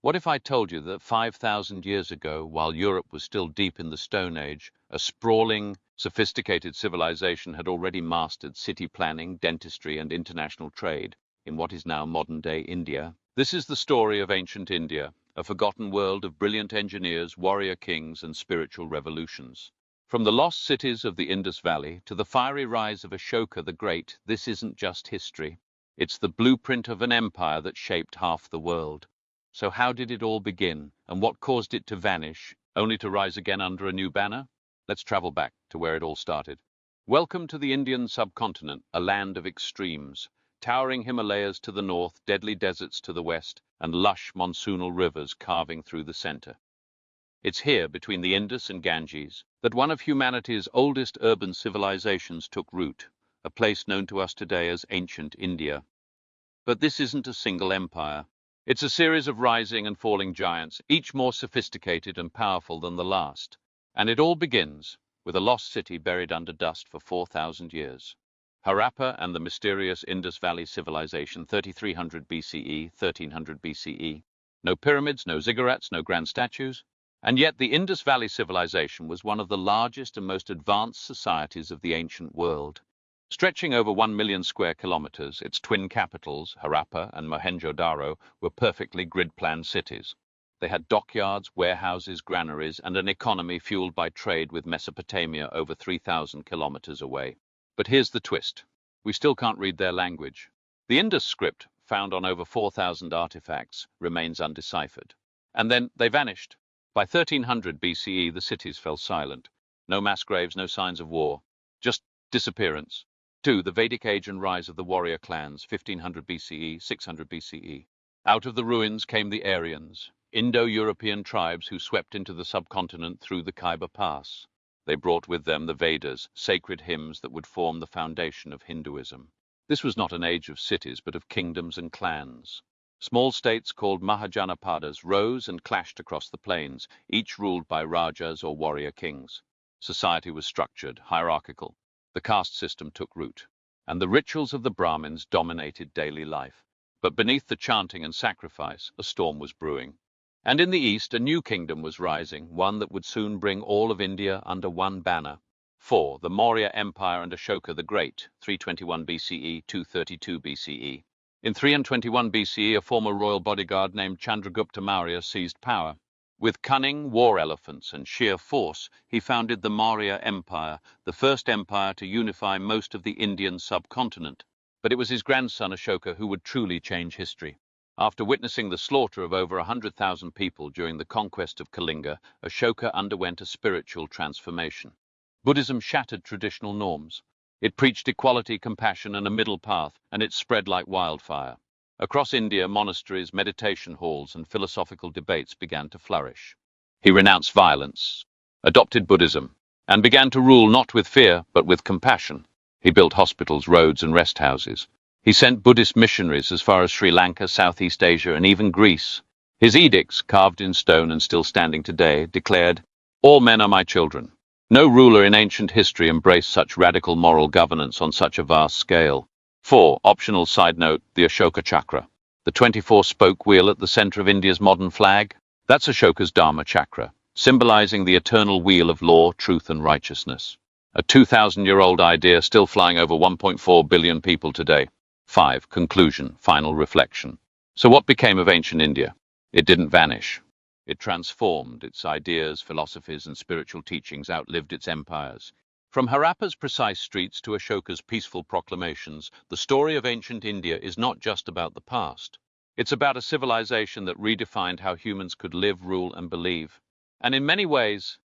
What if I told you that 5,000 years ago, while Europe was still deep in the Stone Age, a sprawling, sophisticated civilization had already mastered city planning, dentistry, and international trade in what is now modern-day India? This is the story of ancient India, a forgotten world of brilliant engineers, warrior kings, and spiritual revolutions. From the lost cities of the Indus Valley to the fiery rise of Ashoka the Great, this isn't just history. It's the blueprint of an empire that shaped half the world. So how did it all begin, and what caused it to vanish, only to rise again under a new banner? Let's travel back to where it all started. Welcome to the Indian subcontinent, a land of extremes. Towering Himalayas to the north, deadly deserts to the west, and lush monsoonal rivers carving through the center. It's here, between the Indus and Ganges, that one of humanity's oldest urban civilizations took root, a place known to us today as ancient India. But this isn't a single empire. It's a series of rising and falling giants, each more sophisticated and powerful than the last. And it all begins with a lost city buried under dust for 4,000 years. Harappa and the mysterious Indus Valley Civilization, 3300 BCE, 1300 BCE. No pyramids, no ziggurats, no grand statues. And yet the Indus Valley Civilization was one of the largest and most advanced societies of the ancient world. Stretching over 1 million square kilometers, its twin capitals, Harappa and Mohenjo-daro, were perfectly grid-planned cities. They had dockyards, warehouses, granaries, and an economy fueled by trade with Mesopotamia over 3,000 kilometers away. But here's the twist. We still can't read their language. The Indus script, found on over 4,000 artifacts, remains undeciphered. And then they vanished. By 1300 BCE, the cities fell silent. No mass graves, no signs of war. Just disappearance. 2. The Vedic Age and rise of the warrior clans, 1500 BCE, 600 BCE. Out of the ruins came the Aryans, Indo-European tribes who swept into the subcontinent through the Khyber Pass. They brought with them the Vedas, sacred hymns that would form the foundation of Hinduism. This was not an age of cities, but of kingdoms and clans. Small states called Mahajanapadas rose and clashed across the plains, each ruled by rajas or warrior kings. Society was structured, hierarchical. The caste system took root, and the rituals of the Brahmins dominated daily life. But beneath the chanting and sacrifice, a storm was brewing. And in the east, a new kingdom was rising, one that would soon bring all of India under one banner. 4. The Maurya Empire and Ashoka the Great, 321 BCE, 232 BCE. In 321 BCE, a former royal bodyguard named Chandragupta Maurya seized power. With cunning, war elephants, and sheer force, he founded the Maurya Empire, the first empire to unify most of the Indian subcontinent. But it was his grandson Ashoka who would truly change history. After witnessing the slaughter of over 100,000 people during the conquest of Kalinga, Ashoka underwent a spiritual transformation. Buddhism shattered traditional norms. It preached equality, compassion, and a middle path, and it spread like wildfire. Across India, monasteries, meditation halls, and philosophical debates began to flourish. He renounced violence, adopted Buddhism, and began to rule not with fear, but with compassion. He built hospitals, roads, and rest houses. He sent Buddhist missionaries as far as Sri Lanka, Southeast Asia, and even Greece. His edicts, carved in stone and still standing today, declared, "All men are my children." No ruler in ancient history embraced such radical moral governance on such a vast scale. 4. Optional side note, the Ashoka Chakra. The 24-spoke wheel at the center of India's modern flag? That's Ashoka's Dharma Chakra, symbolizing the eternal wheel of law, truth, and righteousness. A 2,000-year-old idea still flying over 1.4 billion people today. 5. Conclusion, final reflection. So what became of ancient India? It didn't vanish. It transformed. Its ideas, philosophies, and spiritual teachings outlived its empires. From Harappa's precise streets to Ashoka's peaceful proclamations, the story of ancient India is not just about the past. It's about a civilization that redefined how humans could live, rule, and believe. And in many ways,